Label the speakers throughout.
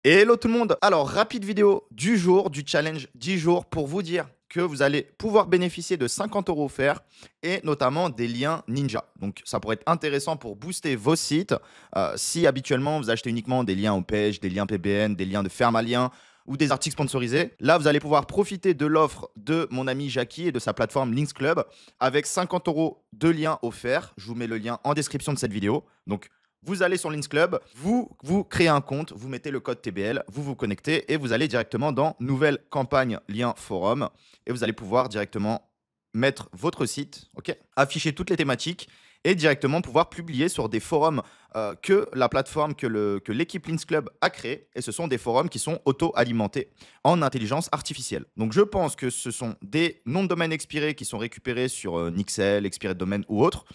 Speaker 1: Hello tout le monde. Alors, rapide vidéo du jour, du challenge 10 jours pour vous dire que vous allez pouvoir bénéficier de 50 € offerts et notamment des liens Ninja. Donc, ça pourrait être intéressant pour booster vos sites. Si habituellement vous achetez uniquement des liens homepage, des liens PBN, des liens de ferme à liens ou des articles sponsorisés, là vous allez pouvoir profiter de l'offre de mon ami Jackie et de sa plateforme Links Club avec 50 € de liens offerts. Je vous mets le lien en description de cette vidéo. Donc, vous allez sur Links Club, vous créez un compte, vous mettez le code TBL, vous vous connectez et vous allez directement dans Nouvelle campagne lien forum et vous allez pouvoir directement mettre votre site, ok, afficher toutes les thématiques et directement pouvoir publier sur des forums que la plateforme, que l'équipe Links Club a créé. Et ce sont des forums qui sont auto-alimentés en intelligence artificielle. Donc je pense que ce sont des noms de domaine expirés qui sont récupérés sur Nixel, expiré de domaine ou autre.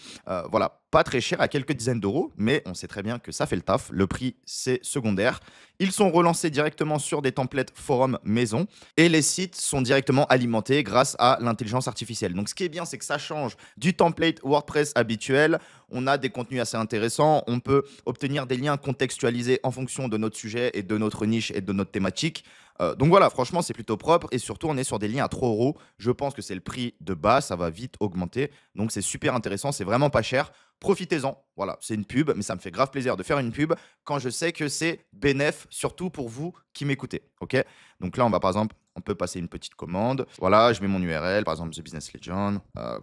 Speaker 1: Voilà, pas très cher, à quelques dizaines d'euros, mais on sait très bien que ça fait le taf. Le prix, c'est secondaire. Ils sont relancés directement sur des templates forum maison et les sites sont directement alimentés grâce à l'intelligence artificielle. Donc ce qui est bien, c'est que ça change du template WordPress habituel. On a des contenus assez intéressants. On peut obtenir des liens contextualisés en fonction de notre sujet et de notre niche et de notre thématique. Donc voilà, franchement, c'est plutôt propre. Et surtout, on est sur des liens à 3 €. Je pense que c'est le prix de base. Ça va vite augmenter. Donc c'est super intéressant. C'est vraiment pas cher. Profitez-en. Voilà, c'est une pub, mais ça me fait grave plaisir de faire une pub quand je sais que c'est bénéf, surtout pour vous qui m'écoutez. Ok. Donc là, on va par exemple, on peut passer une petite commande. Voilà, je mets mon URL, par exemple The Business Legend.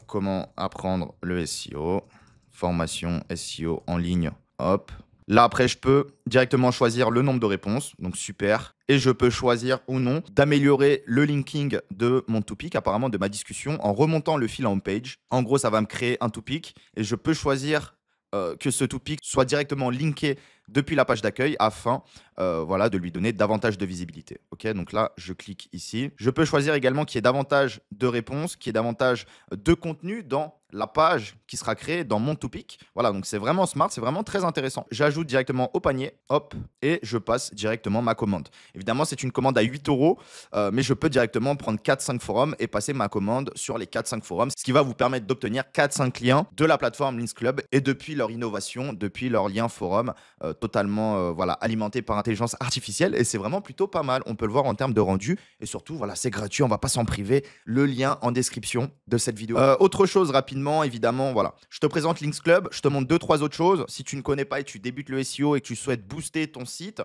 Speaker 1: Comment apprendre le SEO, formation SEO en ligne. Hop. Là, après, je peux directement choisir le nombre de réponses. Donc, super. Et je peux choisir ou non d'améliorer le linking de mon topic, apparemment de ma discussion, en remontant le fil en homepage. En gros, ça va me créer un topic et je peux choisir que ce topic soit directement linké depuis la page d'accueil afin voilà, de lui donner davantage de visibilité. Ok, donc là, je clique ici. Je peux choisir également qu'il y ait davantage de réponses, qu'il y ait davantage de contenu dans la page qui sera créée dans mon topic. Voilà, donc c'est vraiment smart, c'est vraiment très intéressant. J'ajoute directement au panier, hop, et je passe directement ma commande. Évidemment, c'est une commande à 8 €, mais je peux directement prendre 4-5 forums et passer ma commande sur les 4-5 forums, ce qui va vous permettre d'obtenir 4-5 liens de la plateforme Links Club et depuis leur innovation, depuis leur lien forum totalement voilà, alimenté par intelligence artificielle. Et c'est vraiment plutôt pas mal. On peut le voir en termes de rendu. Et surtout, voilà, c'est gratuit. On va pas s'en priver. Le lien en description de cette vidéo. Autre chose rapidement, évidemment, voilà. Je te présente Links Club. Je te montre 2-3 autres choses. Si tu ne connais pas et tu débutes le SEO et que tu souhaites booster ton site,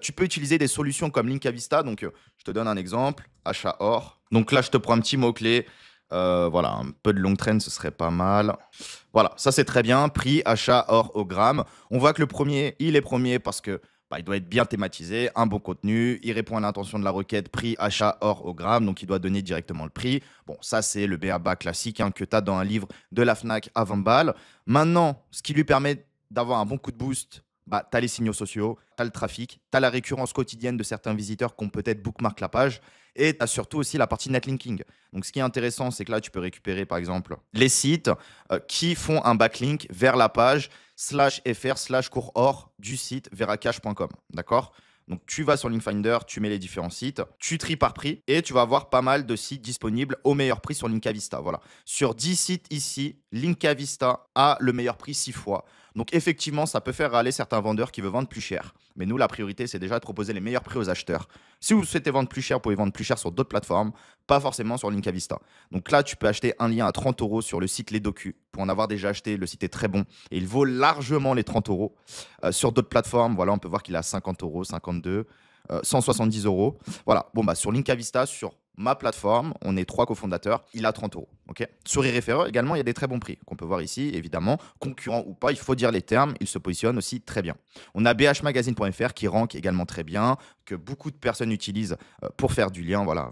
Speaker 1: tu peux utiliser des solutions comme Linkavista. Donc, je te donne un exemple. Achat or. Donc là, je te prends un petit mot-clé. Voilà, un peu de long trend, ce serait pas mal. Voilà, ça c'est très bien. Prix, achat, or au gramme. On voit que le premier, il est premier parce que il doit être bien thématisé, un bon contenu, il répond à l'intention de la requête, prix, achat, or au gramme, donc il doit donner directement le prix. Bon, ça c'est le BABA classique que tu as dans un livre de la Fnac à 20 balles. Maintenant, ce qui lui permet d'avoir un bon coup de boost, tu as les signaux sociaux, tu as le trafic, tu as la récurrence quotidienne de certains visiteurs qui ont peut-être bookmark la page et tu as surtout aussi la partie netlinking. Donc ce qui est intéressant, c'est que là, tu peux récupérer par exemple les sites qui font un backlink vers la page /fr/cours or du site veracash.com. D'accord? Donc, tu vas sur Linkfinder, tu mets les différents sites, tu tries par prix et tu vas avoir pas mal de sites disponibles au meilleur prix sur Linkavista. Voilà. Sur 10 sites ici, Linkavista a le meilleur prix 6 fois. Donc, effectivement, ça peut faire râler certains vendeurs qui veulent vendre plus cher. Mais nous, la priorité, c'est déjà de proposer les meilleurs prix aux acheteurs. Si vous souhaitez vendre plus cher, vous pouvez vendre plus cher sur d'autres plateformes, pas forcément sur Linkavista. Donc là, tu peux acheter un lien à 30 € sur le site Les Docu. Pour en avoir déjà acheté, le site est très bon et il vaut largement les 30 €. Sur d'autres plateformes, voilà, on peut voir qu'il est à 50 €, 52, 170 €. Voilà, bon, sur Linkavista, sur ma plateforme, on est 3 cofondateurs, il a 30 €. Okay, sur e-référeur également, il y a des très bons prix qu'on peut voir ici, évidemment. Concurrent ou pas, il faut dire les termes, il se positionne aussi très bien. On a bhmagazine.fr qui rank également très bien, que beaucoup de personnes utilisent pour faire du lien. Voilà,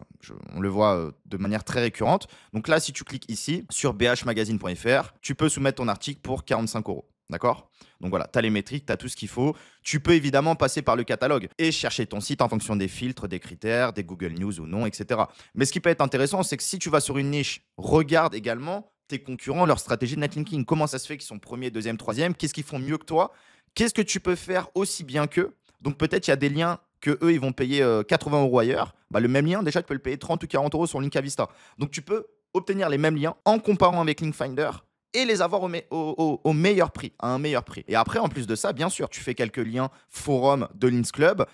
Speaker 1: on le voit de manière très récurrente. Donc là, si tu cliques ici sur bhmagazine.fr, tu peux soumettre ton article pour 45 €. D'accord? Donc voilà, tu as les métriques, tu as tout ce qu'il faut. Tu peux évidemment passer par le catalogue et chercher ton site en fonction des filtres, des critères, des Google News ou non, etc. Mais ce qui peut être intéressant, c'est que si tu vas sur une niche, regarde également tes concurrents, leur stratégie de netlinking. Comment ça se fait qu'ils sont premier, deuxième, troisième? Qu'est-ce qu'ils font mieux que toi? Qu'est-ce que tu peux faire aussi bien qu'eux? Donc peut-être il y a des liens que eux ils vont payer 80 € ailleurs. Le même lien, déjà, tu peux le payer 30 ou 40 € sur Linkavista. Donc tu peux obtenir les mêmes liens en comparant avec Linkfinder et les avoir au meilleur prix, à un meilleur prix. Et après, en plus de ça, bien sûr, tu fais quelques liens forum de Links Club.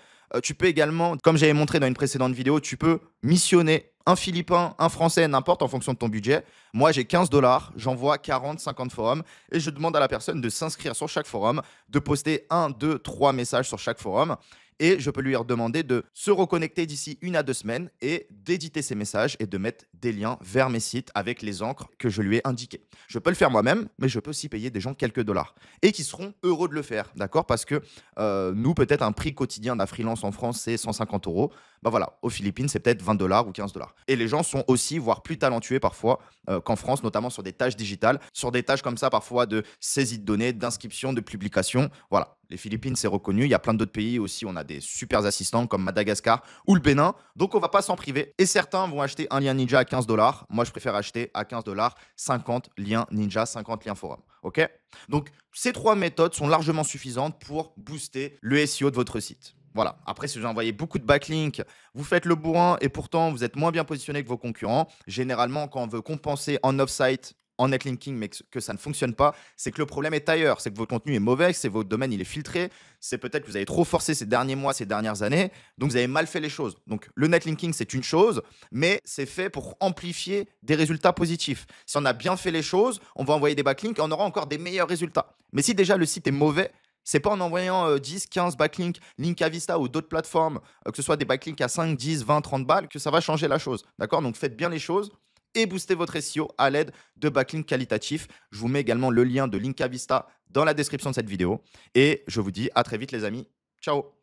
Speaker 1: Tu peux également, comme j'avais montré dans une précédente vidéo, tu peux missionner un Philippin, un Français, n'importe en fonction de ton budget. Moi, j'ai 15 $, j'envoie 40, 50 forums et je demande à la personne de s'inscrire sur chaque forum, de poster un, 2, 3 messages sur chaque forum. Et je peux lui demander de se reconnecter d'ici 1 à 2 semaines et d'éditer ses messages et de mettre des liens vers mes sites avec les encres que je lui ai indiquées. Je peux le faire moi-même, mais je peux aussi payer des gens quelques dollars et qui seront heureux de le faire, d'accord? Parce que nous, peut-être un prix quotidien d'un freelance en France, c'est 150 €. Bah voilà, aux Philippines, c'est peut-être 20 $ ou 15 $. Et les gens sont aussi, voire plus talentueux parfois qu'en France, notamment sur des tâches digitales, sur des tâches comme ça, parfois de saisie de données, d'inscription, de publication. Voilà, les Philippines, c'est reconnu. Il y a plein d'autres pays aussi, on a des super assistants comme Madagascar ou le Bénin. Donc, on va pas s'en priver. Et certains vont acheter un lien Ninja à 15 $. Moi, je préfère acheter à 15 $ 50 liens Ninja, 50 liens forum. OK? Donc, ces 3 méthodes sont largement suffisantes pour booster le SEO de votre site. Voilà. Après, si vous envoyez beaucoup de backlinks, vous faites le bourrin et pourtant vous êtes moins bien positionné que vos concurrents. Généralement, quand on veut compenser en off-site, en netlinking, mais que ça ne fonctionne pas, c'est que le problème est ailleurs. C'est que votre contenu est mauvais, c'est que votre domaine il est filtré. C'est peut-être que vous avez trop forcé ces derniers mois, ces dernières années. Donc, vous avez mal fait les choses. Donc, le netlinking, c'est une chose, mais c'est fait pour amplifier des résultats positifs. Si on a bien fait les choses, on va envoyer des backlinks et on aura encore des meilleurs résultats. Mais si déjà le site est mauvais, c'est pas en envoyant 10, 15 backlinks, Linkavista ou d'autres plateformes, que ce soit des backlinks à 5, 10, 20, 30 balles, que ça va changer la chose. D'accord? Donc faites bien les choses et boostez votre SEO à l'aide de backlinks qualitatifs. Je vous mets également le lien de Linkavista dans la description de cette vidéo. Et je vous dis à très vite les amis. Ciao!